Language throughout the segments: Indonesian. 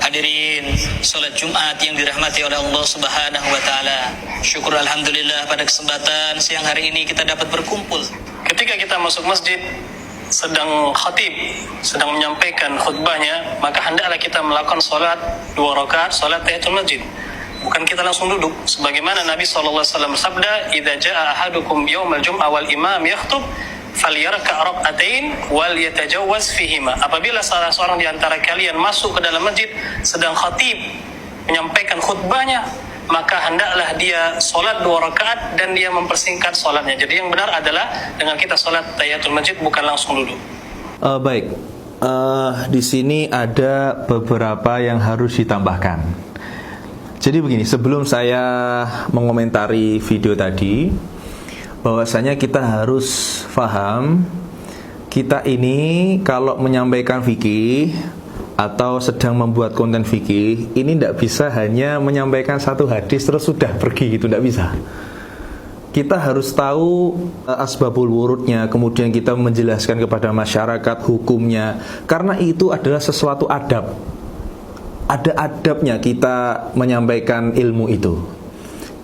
Hadirin salat Jumat yang dirahmati oleh Allah Subhanahu wa taala. Syukur alhamdulillah pada kesempatan siang hari ini kita dapat berkumpul. Ketika kita masuk masjid sedang khatib sedang menyampaikan khutbahnya, maka hendaklah kita melakukan salat 2 rakaat salat tahiyatul masjid. Bukan kita langsung duduk sebagaimana Nabi sallallahu alaihi wasallam bersabda, "Idza jaa ahadukum yaumal jum'ah wal imam yakhthub falyarka' rak'atain wal yatajawwaz fihima." Apabila salah seorang di antara kalian masuk ke dalam masjid sedang khatib menyampaikan khutbahnya, maka hendaklah dia salat 2 rakaat dan dia mempersingkat salatnya. Jadi yang benar adalah dengan kita salat tahiyatul masjid, bukan langsung duduk. Baik. Di sini ada beberapa yang harus ditambahkan. Jadi begini, sebelum saya mengomentari video tadi, bahwasanya kita harus paham, kita ini kalau menyampaikan fikih atau sedang membuat konten fikih, ini tidak bisa hanya menyampaikan satu hadis terus sudah pergi gitu, tidak bisa. Kita harus tahu asbabul wurudnya, kemudian kita menjelaskan kepada masyarakat hukumnya, karena itu adalah sesuatu adab. Ada adabnya kita menyampaikan ilmu itu.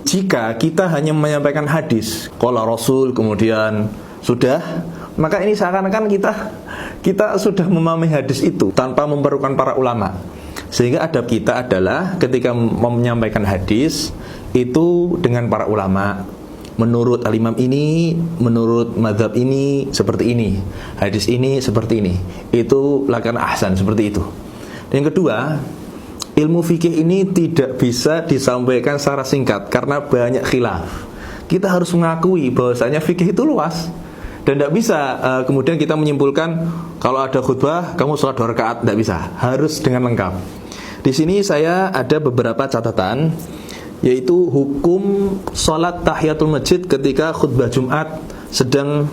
Jika kita hanya menyampaikan hadis, qala Rasul, kemudian sudah, maka ini seakan-akan kita sudah memahami hadis itu tanpa memerlukan para ulama. Sehingga adab kita adalah ketika menyampaikan hadis itu dengan para ulama. Menurut al-imam ini, menurut mazhab ini seperti ini, hadis ini seperti ini. Itu lakukan ahsan seperti itu. Dan yang kedua, ilmu fikih ini tidak bisa disampaikan secara singkat karena banyak khilaf. Kita harus mengakui bahwasanya fikih itu luas. Dan tidak bisa kemudian kita menyimpulkan kalau ada khutbah kamu sholat 2 rakaat, tidak bisa. Harus dengan lengkap. Di sini saya ada beberapa catatan, yaitu hukum sholat tahiyatul masjid ketika khutbah Jumat sedang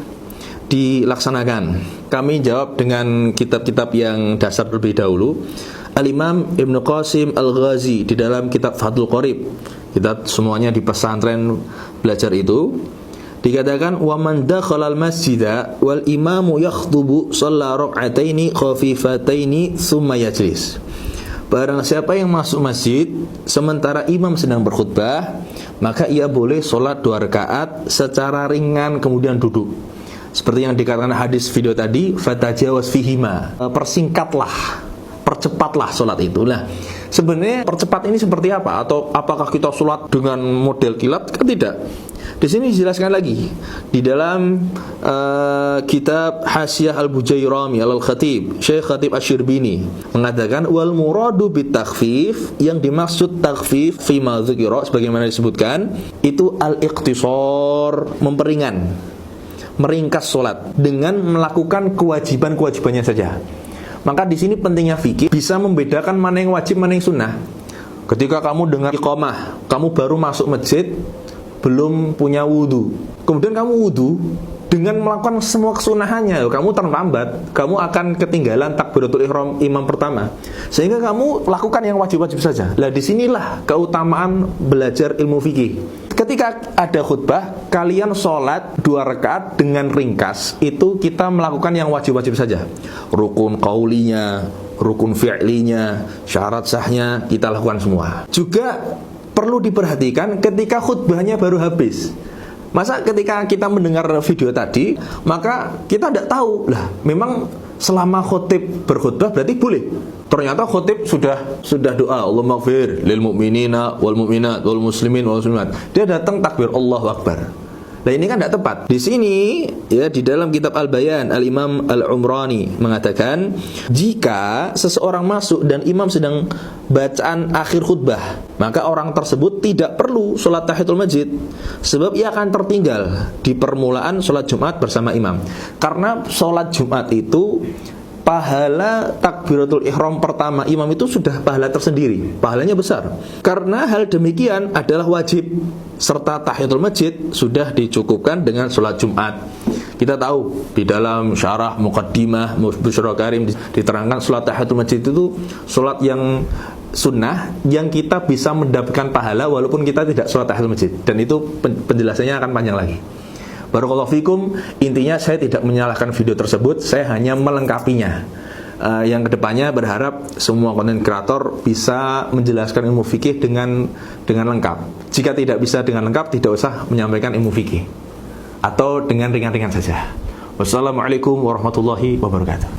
dilaksanakan. Kami jawab dengan kitab-kitab yang dasar terlebih dahulu. Al-Imam Ibnu Qasim Al-Ghazi di dalam kitab Fathul Qorib, kita semuanya di pesantren belajar itu, dikatakan wa man dakhala al-masjida wal imamu yakhthubu shalla rak'ataini khafifataini tsumma yajlis. Barang siapa yang masuk masjid sementara imam sedang berkhutbah, maka ia boleh sholat 2 rakaat secara ringan kemudian duduk. Seperti yang dikatakan hadis video tadi, fatajawaz fihima, persingkatlah, percepatlah sholat itu. Nah, sebenarnya percepat ini seperti apa? Atau apakah kita sholat dengan model kilat? Kan tidak. Di sini dijelaskan lagi di dalam kitab Hasyiah Al-Bujairami Al-Khatib, Syekh Khatib Asy-Syirbini mengatakan wal muradu bitakhfif, yang dimaksud takhfif fi ma dzukira sebagaimana disebutkan itu al-iqtisar, memperingan, meringkas sholat dengan melakukan kewajiban-kewajibannya saja. Maka di sini pentingnya fikih bisa membedakan mana yang wajib, mana yang sunnah. Ketika kamu dengar iqamah, kamu baru masuk masjid, belum punya wudu, kemudian kamu wudu dengan melakukan semua kesunahannya, kamu terlambat, kamu akan ketinggalan takbiratul ihram imam pertama, sehingga kamu lakukan yang wajib-wajib saja. Lah disinilah keutamaan belajar ilmu fikih. Ketika ada khutbah, kalian sholat 2 rakaat dengan ringkas, itu kita melakukan yang wajib-wajib saja. Rukun qaulinya, rukun fi'linya, syarat sahnya kita lakukan semua. Juga perlu diperhatikan ketika khutbahnya baru habis. Masa ketika kita mendengar video tadi, maka kita tidak tahu, lah memang selama khotib berkhutbah berarti boleh. Ternyata khotib sudah doa Allahumma ighfir lil mu'minina wal mu'minat wal muslimin wal muslimat. Dia datang takbir Allahu Akbar. Nah ini kan tidak tepat. Di sini ya di dalam kitab Al-Bayan Al-Imam Al-Umrani mengatakan jika seseorang masuk dan imam sedang bacaan akhir khutbah, maka orang tersebut tidak perlu sholat tahiyatul masjid, sebab ia akan tertinggal di permulaan sholat Jumat bersama imam. Karena sholat Jumat itu pahala takbiratul ihram pertama imam itu sudah pahala tersendiri, pahalanya besar. Karena hal demikian adalah wajib, serta tahiyatul masjid sudah dicukupkan dengan sholat Jumat. Kita tahu di dalam syarah Muqaddimah Busyra Karim diterangkan sholat tahiyatul masjid itu sholat yang sunnah yang kita bisa mendapatkan pahala walaupun kita tidak sholat tahiyatul masjid. Dan itu penjelasannya akan panjang lagi. Barakallahu fikum. Intinya saya tidak menyalahkan video tersebut, saya hanya melengkapinya. yang kedepannya berharap semua konten kreator bisa menjelaskan ilmu fikih dengan lengkap. Jika tidak bisa dengan lengkap, tidak usah menyampaikan ilmu fikih, atau dengan ringan-ringan saja. Wassalamualaikum warahmatullahi wabarakatuh.